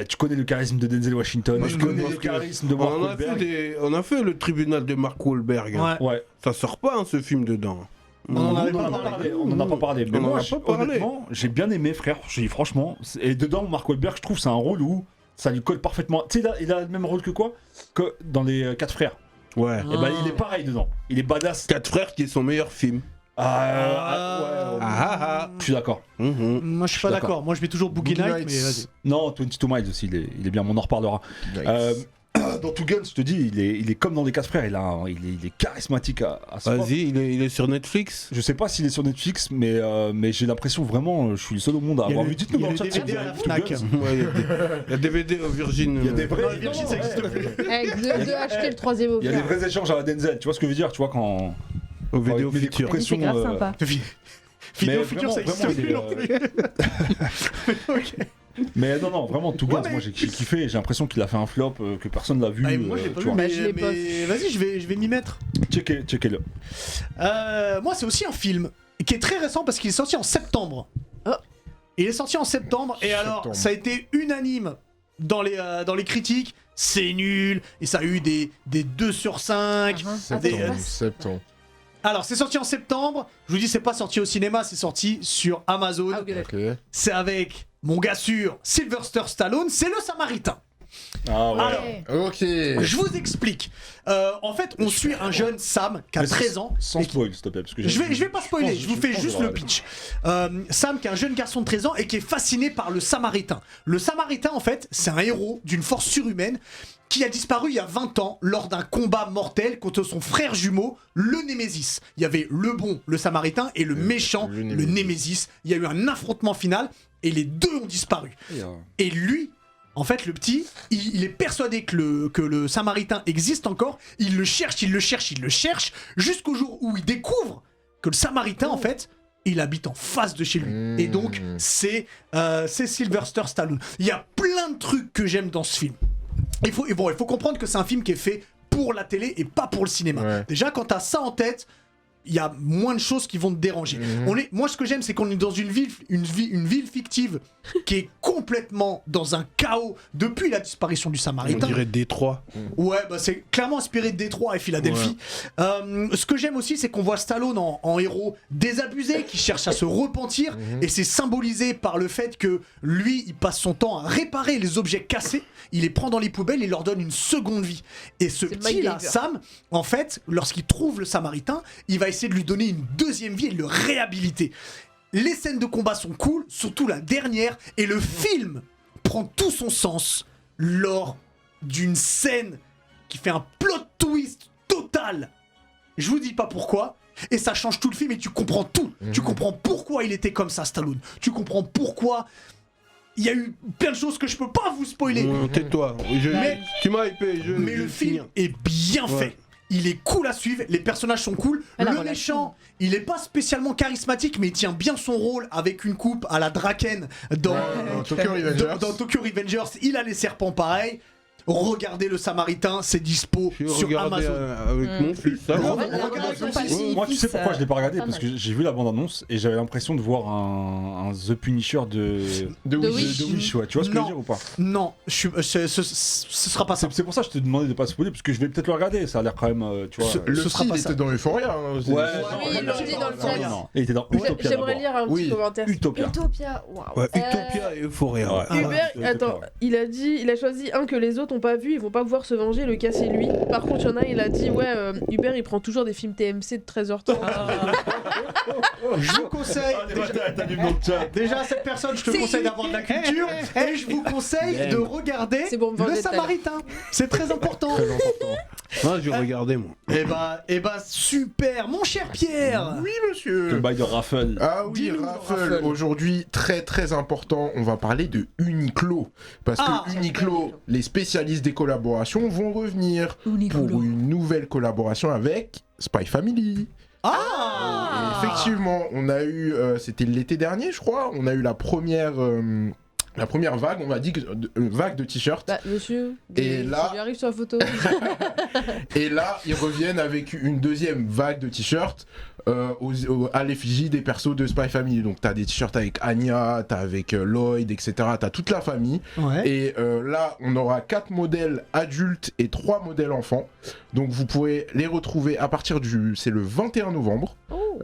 Tu connais le charisme de Denzel Washington. Moi, Je je connais pense le que charisme de Mark On a, Wahlberg. on a fait le tribunal de Mark Wahlberg. Hein. Ouais. Ouais. Ça sort pas hein, ce film dedans. On en avait On pas en a parlé. parlé, on en a pas parlé. Mais On en moi, a pas parlé. honnêtement, j'ai bien aimé, frère. Je dis franchement. Et dedans, Mark Wahlberg, je trouve, c'est un rôle où ça lui colle parfaitement. Tu sais, il a le même rôle que quoi? Que dans les 4 frères. Ouais. Et ben, il est pareil dedans. Il est badass. 4 frères qui est son meilleur film. Ouais, Ah. je suis d'accord. Mhm. Moi, je suis pas D'accord. d'accord. Moi, je mets toujours Boogie Boogie Nights, mais vas-y. Non, 22 Miles aussi, il est bien, on en reparlera. Dans Two Guns, je te dis, il est comme dans les 4 frères, il est charismatique à ce point. Vas-y, il est sur Netflix. Je sais pas s'il est sur Netflix, mais j'ai l'impression vraiment, je suis le seul au monde à Il y a avoir le- vu. Dites-nous il y a dans le le chat si DVD vous à avez la vu Two Fnac. Guns. Ouais, il y a DVD au Virgin. Il y a des vrais. Non, Virgin, ça existe plus. De acheter le troisième Il y a des offert. vrais échanges à la Denzel, tu vois ce que je veux dire, tu vois quand. Au vidéo avec mes futur. compressions, C'est grave sympa. Vidéo future, ça vraiment, existe plus non plus. Ok. Mais non, vraiment, Two Ouais, Guns, mais- moi j'ai kiffé, j'ai l'impression qu'il a fait un flop, que personne l'a vu. Ah, et moi, je l'ai pas tu vu, vois. Bah, je l'ai pas mais vas-y, je vais m'y mettre. Checkez-le. Moi, c'est aussi un film qui est très récent parce qu'il est sorti en septembre. Oh. Il est sorti en septembre et alors Septembre. ça a été unanime dans les critiques. C'est nul et ça a eu des 2 sur 5. Septembre. Alors, c'est sorti en septembre. Je vous dis, c'est pas sorti au cinéma, c'est sorti sur Amazon. Ah, ok, d'accord. Ok. C'est avec mon gars sûr, Sylvester Stallone. C'est le Samaritain. Ah ouais. Alors, Ok. je vous explique. En fait, on suit un jeune Sam qui a Mais 13 ans. Sans et qui- spoil, s'il te plaît. Parce que Je vais pas spoiler, je vous fais juste le pitch. pitch. Sam, qui est un jeune garçon de 13 ans et qui est fasciné par le Samaritain. Le Samaritain, en fait, c'est un héros d'une force surhumaine qui a disparu il y a 20 ans lors d'un combat mortel contre son frère jumeau, le Némésis. Il y avait le bon, le Samaritain, et le méchant, le le Némésis. Il y a eu un affrontement final et les deux ont disparu. Et lui, en fait, le petit, il est persuadé que le Samaritain existe encore. Il le cherche, jusqu'au jour où il découvre que le Samaritain, en fait, il habite en face de chez lui. Et donc, c'est Sylvester Stallone. Il y a plein de trucs que j'aime dans ce film. Il faut comprendre que c'est un film qui est fait pour la télé et pas pour le cinéma. Ouais. Déjà, quand t'as ça en tête, il y a moins de choses qui vont te déranger. Moi, ce que j'aime, c'est qu'on est dans une ville fictive qui est complètement dans un chaos depuis la disparition du On Samaritain. dirait Détroit. Ouais, bah c'est clairement inspiré de Détroit et Philadelphie. Ce que j'aime aussi, c'est qu'on voit Stallone en héros désabusé qui cherche à se repentir et c'est symbolisé par le fait que lui, il passe son temps à réparer les objets cassés, il les prend dans les poubelles et leur donne une seconde vie. Et ce C'est petit là, MacGyver. Sam, en fait, lorsqu'il trouve le Samaritain, il va essayer de lui donner une deuxième vie et de le réhabiliter. Les scènes de combat sont cool, surtout la dernière, et le film prend tout son sens lors d'une scène qui fait un plot twist total. Je vous dis pas pourquoi, et ça change tout le film et tu comprends tout. Tu comprends pourquoi il était comme ça, Stallone. Tu comprends pourquoi il y a eu plein de choses que je peux pas vous spoiler. Tais-toi. Mais- Tu m'as hypé. Mais le film est bien fait. Ouais. Il est cool à suivre, les personnages sont cool. Ah, la Le relation. méchant, il est pas spécialement charismatique, mais il tient bien son rôle avec une coupe à la Draken dans Tokyo Revengers. dans Tokyo Revengers. Il a les serpents pareils. regardez Le Samaritain, c'est dispo J'ai sur regardé Amazon. avec mon fils. Ça, Non, va. regardez ils ont aussi. pas dit Moi, tu sais fils, pourquoi je l'ai pas regardé? pas Parce mal. que j'ai vu la bande-annonce et j'avais l'impression de voir un The Punisher de De Wish. de Wish, ouais. Tu vois ce que je Non. veux dire ou pas? Non, ce sera pas ça. C'est pour ça que je te demandais de pas spoiler, parce que je vais peut-être le regarder. Ça a l'air quand même, tu vois. Le Ce sera style pas était ça. dans Euphoria. hein, c'est- Ouais, Oui, ils l'ont dit dans le chat. non. Et il était dans Utopia. J'aimerais d'abord. lire un Oui. petit commentaire. Utopia. Utopia, waouh. Ouais, Utopia et Euphoria. ouais. Hubert, Utopia, attends, ouais. il a choisi un que les autres ont pas vu, ils vont pas pouvoir se venger, le cas c'est lui. Par contre, il y en a, il a dit ouais, Hubert il prend toujours des films TMC de 13h30. Je vous conseille. T'as lu dans le chat. Déjà, cette personne, je te C'est- conseille d'avoir de la culture et je vous conseille de regarder C'est bon, me Le venger tout à l'heure. Samaritain. C'est très important. Très important. Non, j'ai regardé moi. Eh bah, super, mon cher Pierre. Oui, monsieur. Le bail de Raffle. Ah oui, Dis-nous, Raffle. Raffle. Aujourd'hui, très très important, on va parler de Uniqlo. Parce Ah, que Uniqlo, les spécialistes des collaborations vont revenir pour une nouvelle collaboration avec Spy Family. Ah. Et effectivement, on a eu, c'était l'été dernier, je crois, on a eu la première vague, on m'a dit vague de t-shirts. Bah, monsieur, Et là- ça lui arrive sur la photo. Et là, ils reviennent avec une deuxième vague de t-shirts à l'effigie des persos de Spy Family. Donc, t'as des t-shirts avec Anya, t'as avec Lloyd, etc. T'as toute la famille. Ouais. Et là, on aura 4 modèles adultes et 3 modèles enfants. Donc, vous pourrez les retrouver à partir c'est le 21 novembre.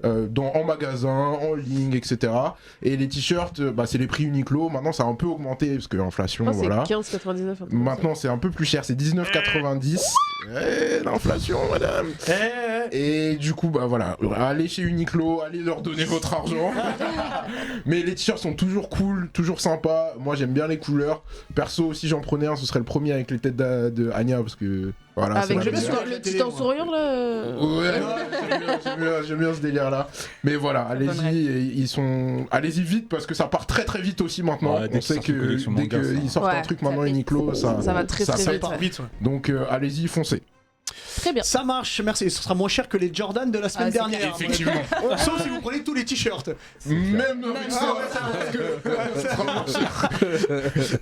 En magasin, en ligne, etc. Et les t-shirts, c'est les prix Uniqlo. Maintenant, ça a un peu augmenté parce que l'inflation, Je crois que voilà. c'est 15,99. un truc comme Maintenant, c'est un peu plus cher, c'est 19,90. L'inflation, madame. Et du coup, voilà, allez chez Uniqlo, allez leur donner votre argent. Mais les t-shirts sont toujours cool, toujours sympas. Moi, j'aime bien les couleurs. Perso, si j'en prenais un, ce serait le premier avec les têtes de Anya parce que voilà. ça. Avec c'est la le, meilleure. le titan souriant là. Ouais, j'aime bien ce délire là. Mais voilà, allez-y, allez-y vite parce que ça part très très vite aussi maintenant. Ouais, dès On sait qu'ils sortent une que collection dès manga, qu'ils ça- sortent un Ouais, truc ça maintenant fait- Uniqlo, ça va très, très Ça vite. part vite. Ouais. Donc allez-y, foncez. Très bien. Ça marche, merci. Et ce sera moins cher que les Jordan de la semaine Ah, c'est dernière. Effectivement. Sauf si vous prenez tous les t-shirts. Même avec ça, ça sera moins cher.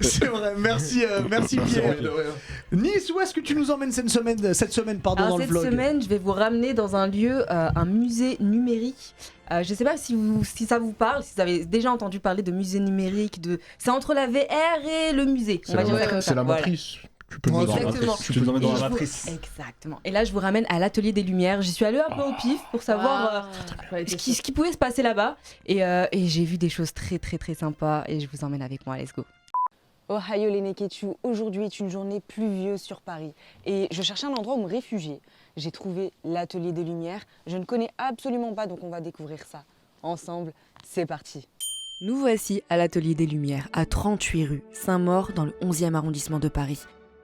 C'est vrai. Merci, merci Pierre. De rien. Nice, où est-ce que tu nous emmènes cette semaine, pardon, Alors dans le cette vlog semaine, je vais vous ramener dans un lieu, un musée numérique. Je ne sais pas si ça vous parle, si vous avez déjà entendu parler de musée numérique. C'est entre la VR et le musée. On va dire ça comme ça. C'est la Voilà. matrice. Tu peux Ouais, nous Dans la Exactement. matrice. Tu nous emmènes dans Et la je vous- matrice. Exactement. Et là, je vous ramène à l'Atelier des Lumières. J'y suis allée un peu au pif pour savoir ce qui pouvait se passer là-bas. Et j'ai vu des choses très très très sympas. Et je vous emmène avec moi. Let's go. Ohio les Neketsu, aujourd'hui est une journée pluvieuse sur Paris et je cherchais un endroit où me réfugier. J'ai trouvé l'Atelier des Lumières, je ne connais absolument pas donc on va découvrir ça. Ensemble, c'est parti. Nous voici à l'Atelier des Lumières, à 38 rue Saint-Maur, dans le 11e arrondissement de Paris.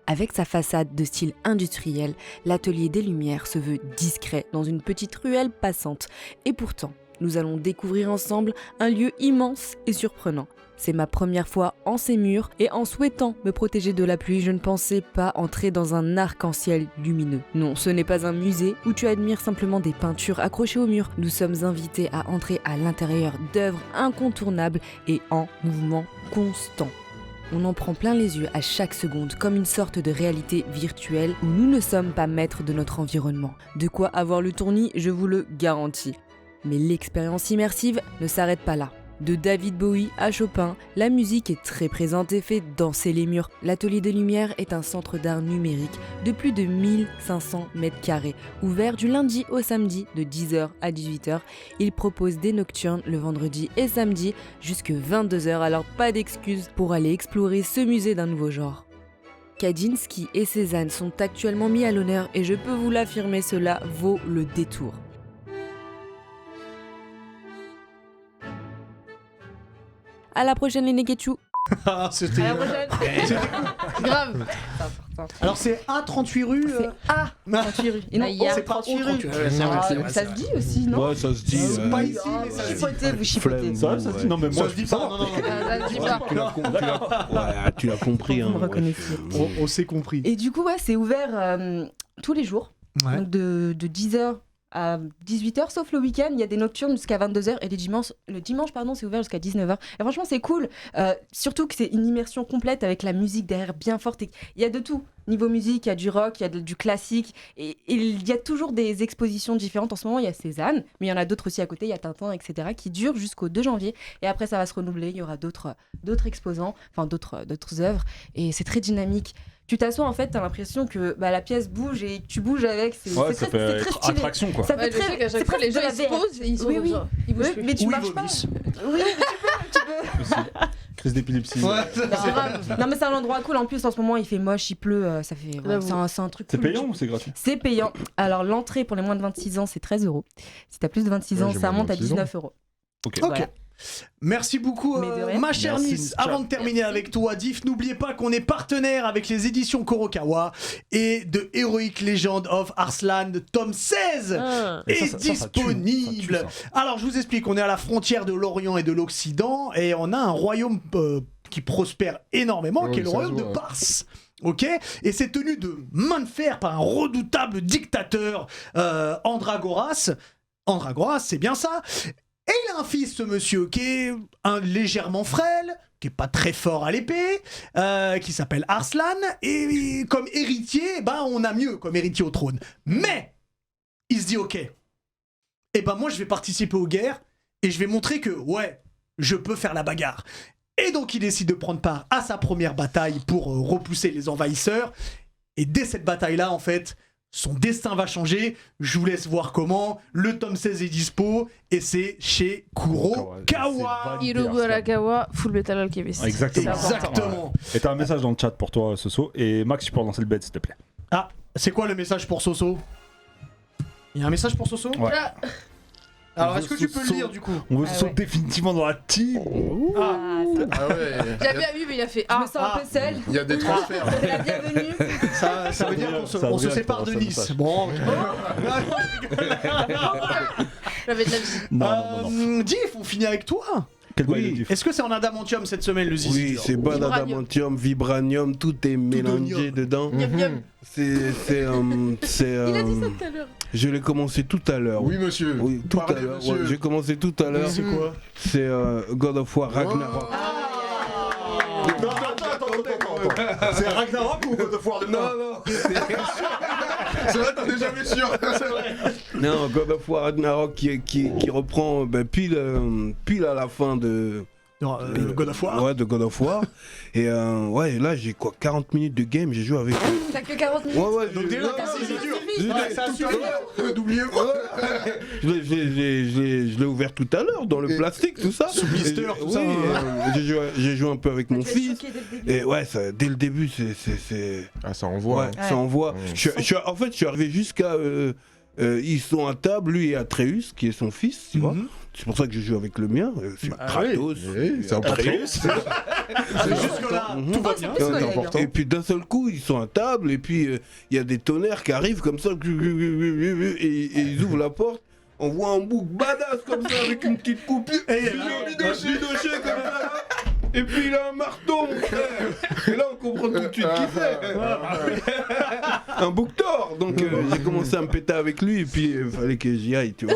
Avec sa façade de style industriel, l'Atelier des Lumières se veut discret dans une petite ruelle passante. Et pourtant, nous allons découvrir ensemble un lieu immense et surprenant. C'est ma première fois en ces murs et en souhaitant me protéger de la pluie, je ne pensais pas entrer dans un arc-en-ciel lumineux. Non, ce n'est pas un musée où tu admires simplement des peintures accrochées au mur. Nous sommes invités à entrer à l'intérieur d'œuvres incontournables et en mouvement constant. On en prend plein les yeux à chaque seconde, comme une sorte de réalité virtuelle où nous ne sommes pas maîtres de notre environnement. De quoi avoir le tournis, je vous le garantis. Mais l'expérience immersive ne s'arrête pas là. De David Bowie à Chopin, la musique est très présente et fait danser les murs. L'Atelier des Lumières est un centre d'art numérique de plus de 1500 m², ouvert du lundi au samedi de 10h à 18h. Il propose des nocturnes le vendredi et samedi jusque 22h, alors pas d'excuses pour aller explorer ce musée d'un nouveau genre. Kandinsky et Cézanne sont actuellement mis à l'honneur et je peux vous l'affirmer, cela vaut le détour. À la prochaine les Neketsu. Ah, c'était. À la prochaine. Grave. Alors c'est A38 rue. C'est A 38 rue. Et non, Ah, il y a c'est pas 38 O38. rues. Ouais, c'est vrai, c'est vrai, ça c'est se vrai. dit aussi, non? Ouais, ça se dit. C'est pas ici, mais ça se dit. Chipotez, vous chipotez. Flemme. Ça, ça se dit. Non, mais moi, Ça se dit pas. Non, non, non. Ça se dit pas. Tu l'as compris. Vous me hein, reconnaissez. ouais. On s'est compris. Et du coup, ouais, c'est ouvert tous les jours. Ouais. Donc de 10h à 18h, sauf le week-end, il y a des nocturnes jusqu'à 22h et le dimanche, c'est ouvert jusqu'à 19h. Et franchement, c'est cool. Surtout que c'est une immersion complète avec la musique derrière bien forte. Il y a de tout. Niveau musique, il y a du rock, il y a du classique. Et il y a toujours des expositions différentes. En ce moment, il y a Cézanne, mais il y en a d'autres aussi à côté. Il y a Tintin, etc., qui durent jusqu'au 2 janvier. Et après, ça va se renouveler. Il y aura d'autres exposants, enfin d'autres œuvres. Et c'est très dynamique. Tu t'assois, en fait, t'as l'impression que la pièce bouge et tu bouges avec. C'est Ouais, très, ça fait c'est très stylé. attraction quoi. Ça Ouais, fait je sais qu'à chaque fois, les gens ils se posent et ils sont Oui, comme oui. ça. Ils bougent plus. Mais tu Oui, marches pas. vomissent. Oui, mais tu peux. Crise d'épilepsie. Ouais, Non, grave. Non, mais c'est un endroit cool. En plus, en ce moment, il fait moche, il pleut. Ça fait. J'avoue. C'est un truc C'est cool. payant ou c'est gratuit? C'est payant. Alors, l'entrée pour les moins de 26 ans, c'est 13 €. Si t'as plus de 26 Ouais, ans, j'ai ça moins de monte à 26 ans. 19 €. Ok. Voilà. Merci beaucoup, Mais de rien. ma chère Merci, Miss. Miss Avant Chat. de terminer avec toi, Diff, n'oubliez pas qu'on est partenaire avec les éditions Kurokawa et de Heroic Legend of Arslan, tome 16 Ah. Et est ça tue, disponible. ça tue, ça. Alors, je vous explique, on est à la frontière de l'Orient et de l'Occident et on a un royaume qui prospère énormément, Ouais, qui est le ça royaume se de voit. Pars. Ok, et c'est tenu de main de fer par un redoutable dictateur, Andragoras. Andragoras, c'est bien ça. Et il a un fils, ce monsieur, qui est légèrement frêle, qui est pas très fort à l'épée, qui s'appelle Arslan, et comme héritier, on a mieux comme héritier au trône. Mais il se dit, ok, moi je vais participer aux guerres, et je vais montrer que, ouais, je peux faire la bagarre. Et donc il décide de prendre part à sa première bataille pour repousser les envahisseurs, et dès cette bataille-là, en fait, son destin va changer. Je vous laisse voir comment. Le tome 16 est dispo et c'est chez Kurokawa. C'est Hirobu Arakawa, Full Metal Alchemist. Exactement. C'est important. Exactement. Et t'as un message dans le chat pour toi, Soso. Et Max, tu peux relancer le bed, s'il te plaît. Ah, c'est quoi le message pour Soso? Il y a un message pour Soso? Ouais. Ah, Alors, On est-ce que veut tu peux le Soso. lire du coup? On veut Ah Soso ouais. définitivement dans la team. Ah, Ah ouais. J'avais bien vu, mais il a fait Je Ah. me sens un peu seule. Il y a des transferts. C'est la bienvenue. ça veut dire qu'on se, Ça veut on se dire sépare qu'on de se Nice. sépare. Bon, ok. J'avais de la vie. Non. Diff, on finit avec toi. Quel bail Oui. de diff. Est-ce que c'est en adamantium cette semaine, le zizi? Oui, c'est pas Vibranium. d'adamantium, vibranium, tout est mélangé dedans. Miam miam. C'est. Il a dit ça tout à l'heure. Je l'ai commencé tout à l'heure. Oui, monsieur. Oui, tout à Parlez, l'heure. monsieur. Ouais, j'ai commencé tout à l'heure. C'est quoi? C'est God of War Ragnarok. C'est Ragnarok ou God of War de Non, non, C'est vrai, t'en es jamais sûr. C'est vrai. non, God of War Ragnarok qui reprend pile à la fin de. Le God of War. Ouais, de God of War. Et ouais, là j'ai quoi, 40 minutes de game, j'ai joué avec. T'as que 40 minutes. Ouais, Donc j'ai- déjà, ouais, c'est dur. je l'ai- Ouais, ça tout à suffit. l'heure. N'oubliez pas. Je l'ai ouvert tout à l'heure dans le plastique, tout ça. Sous blister, Et- tout oui, ça, j'ai joué un peu avec mon Tu vas être fils. choqué dès le début. Et ouais, ça, dès le début, c'est. Ah, ça envoie. Ouais, hein. ça envoie. Ouais. En fait, je suis arrivé jusqu'à. Ils sont à table, lui et Atreus, qui est son fils, tu vois. Mhm. C'est pour ça que je joue avec le mien. C'est Bah, Kratos. Oui, c'est important. C'est jusque-là, Mhm. tout va C'est bien. plus c'est collègue. important. Et puis d'un seul coup, ils sont à table, et puis il y a des tonnerres qui arrivent comme ça, et ils ouvrent la porte. On voit un bouc badass comme ça, avec une petite coupe. Et Bidoché comme ça. Et puis il a un marteau, mon frère. Et là, on comprend tout de suite qui c'est. Un bouc d'or. Donc j'ai commencé à me péter avec lui, et puis il fallait que j'y aille, tu vois.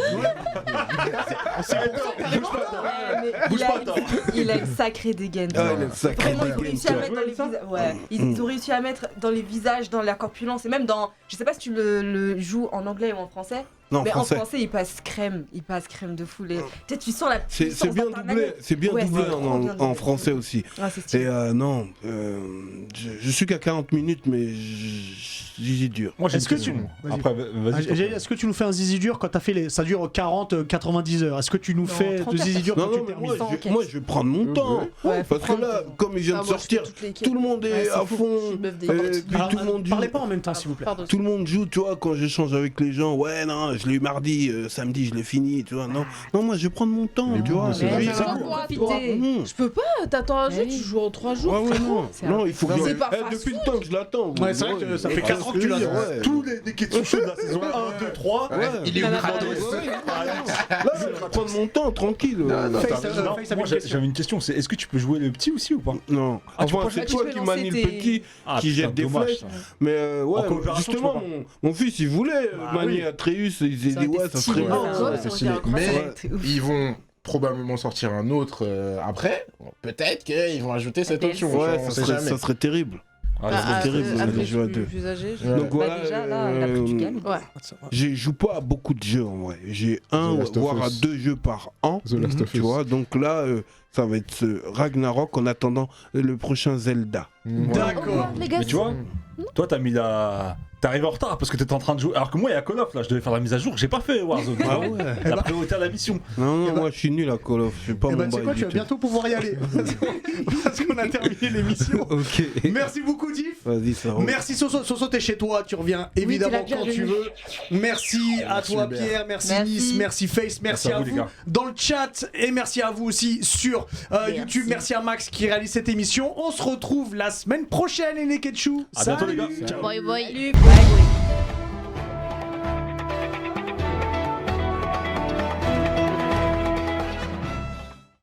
Il a une sacrée dégaine. Ah, il a une sacrée Vraiment, ils ont dégaine, réussi à quoi. mettre dans les visages. Ouais, ils ont réussi à mettre dans les visages, dans la corpulence, et même dans. Je sais pas si tu le joues en anglais ou en français. Non, Mais français. en français, il passe crème de fou. Tu sais, tu sens la C'est puissance bien d'un doublé, c'est bien Ouais, doublé c'est trop bien en doublé. français aussi. Ah, c'est Et stylé. non, je suis qu'à 40 minutes, mais j'y dur. Moi, j'ai Est-ce une que tu- question. vas-y. Après, Ah, vas-y. Est-ce que tu nous fais un zizi dur quand t'as fait les. Ça dure 40-90 heures. Est-ce que tu nous Non, fais 30 de zizi dur Non, quand tu non, mais termines moi, je vais prendre mon temps. Ouais, faut Parce que prendre là, ton temps. comme il vient Ah, de moi, je fais sortir, toutes les tout le monde est Ouais, c'est à fou. fond. Je suis meuf des Puis Alors, tout le monde parlez joue. pas en même temps, s'il vous plaît. Pardon. Tout le monde joue, tu vois, quand j'échange avec les gens, ouais, non, je l'ai eu mardi, samedi, je l'ai fini, tu vois, non. Non, moi, je vais prendre mon temps, Mais tu bon, vois. c'est Mais vrai, non, ça va. profitez. Mhm. Je peux pas, t'attends un jeu, Mais oui. tu joues en 3 jours. Ouais, ouais, non, C'est non, il faut que C'est je- pas Eh, fast depuis le food. temps que je l'attends. Ouais, c'est vrai que ça fait 4 ans que tu l'attends. Ouais. Tous les questions chaudes de la saison 1, 2, 3. Ouais. Il est où Ah, Kratos Là, je vais prendre mon temps, tranquille. Non, non, Face, t'as Face raison. avait Moi, une question. j'avais une question. C'est est-ce que tu peux jouer le petit aussi ou pas? Non, Ah, tu enfin, peux c'est pas- toi tu peux qui lancer manie le tes- petit, Ah, qui putain, jette des dommage, flèches. ça. Mais ouais, En coopération, justement, tu peux mon fils, il voulait Bah manier oui. Atreus ils aient Ça dit aurait été ouais, ça stylé. serait Oh, bien. God, Ouais, ça c'est aurait stylé. été incroyable. Mais ils vont probablement sortir un autre après. Bon, peut-être qu'ils vont ajouter cette DLC. option. Ouais, on ça sait jamais. serait terrible. Ah, Bah, c'est terrible, après, les jeux à plus- deux. plus âgé. Ouais. Donc voilà. déjà, là, il a pris du galon. Ouais. Je joue pas à beaucoup de jeux en vrai. J'ai un The Last of voire à Us. 2 jeux par an. The Last of Tu Us. vois, donc là, ça va être ce Ragnarok en attendant le prochain Zelda. D'accord. Les gars, Mais tu vois, toi t'as mis la. T'es arrivé en retard parce que t'étais en train de jouer. Alors que moi, il y a Call of là, je devais faire la mise à jour, j'ai pas fait Warzone. Ah ouais. La priorité à la mission. Non, non, Eh ben- moi je suis nul à Call of. Je fais pas Eh mon ben, tu sais bail quoi, du tu vas tout. bientôt pouvoir y aller. Parce qu'on a terminé l'émission. Ok. Merci beaucoup, Diff. Vas-y, ça roule. Merci Soso. Soso, t'es chez toi, tu reviens évidemment tu l'as quand bien tu vu. veux. Merci à Merci, toi Hubert. Pierre, merci Merci. Nice, merci Face, merci à à vous, les vous gars. dans le chat et merci à vous aussi sur Merci. YouTube. Merci à Max qui réalise cette émission. On se retrouve la semaine prochaine les Neketsu. À bientôt, les gars. Salut. Ciao. Bye bye. Salut. Bye.